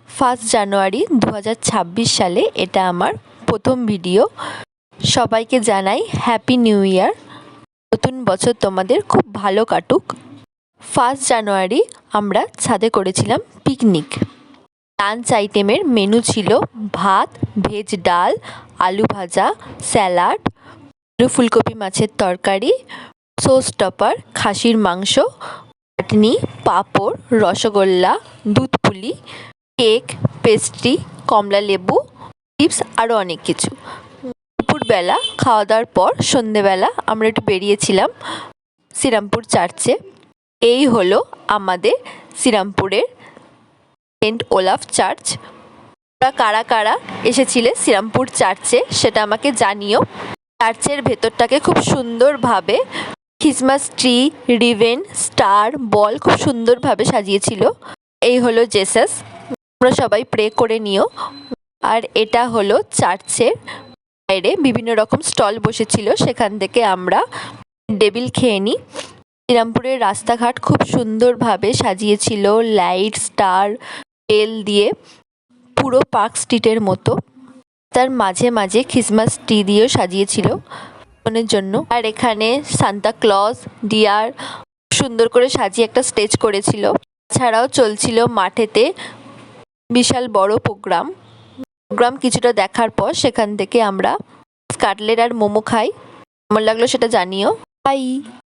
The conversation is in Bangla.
1 জানুয়ারি 2026 সালে এটা আমার প্রথম ভিডিও। সবাইকে জানাই হ্যাপি নিউ ইয়ার। নতুন বছর তোমাদের খুব ভালো কাটুক। 1 জানুয়ারি আমরা ছাদে করেছিলাম পিকনিক। লাঞ্চ আইটেমের মেনু ছিল ভাত, ভেজ ডাল, আলু ভাজা, স্যালাড, আলু ফুলকপি মাছের তরকারি, সস টপার, খাসির মাংস, চাটনি, পাঁপড়, রসগোল্লা, দুধ পুলি, কেক, পেস্ট্রি, কমলা লেবু, চিপস আরও অনেক কিছু। দুপুরবেলা খাওয়া দাওয়ার পর সন্ধেবেলা আমরা একটু বেরিয়েছিলাম শ্রীরামপুর চার্চে। এই হলো আমাদের শ্রীরামপুরের সেন্ট ওলাফ চার্চ। তোমরা কারা কারা এসেছিলে শ্রীরামপুর চার্চে সেটা আমাকে জানিও। চার্চের ভেতরটাকে খুব সুন্দরভাবে ক্রিসমাস ট্রি, রিবেন, স্টার, বল খুব সুন্দরভাবে সাজিয়েছিল। এই হলো জেসাস। তোমরা সবাই প্রে করে নিও। আর এটা হলো চার্চের বাইরে বিভিন্ন রকম স্টল বসেছিল, সেখান থেকে আমরা ডেবিল খেয়ে নিই। শ্রীরামপুরের রাস্তাঘাট খুব সুন্দরভাবে সাজিয়েছিল লাইট, স্টার, বেল দিয়ে পুরো পার্ক স্ট্রিটের মতো। তার মাঝে মাঝে ক্রিসমাস ট্রি দিয়েও সাজিয়েছিল ওনের জন্য। আর এখানে সান্তা ক্লজ, ডিয়ার সুন্দর করে সাজিয়ে একটা স্টেজ করেছিল। ছাড়াও চলছিল মাঠেতে বিশাল বড় প্রোগ্রাম। কিছুটা দেখার পর সেখান থেকে আমরা কাটলেট আর মোমো খাই। কেমন লাগলো সেটা জানিও। বাই।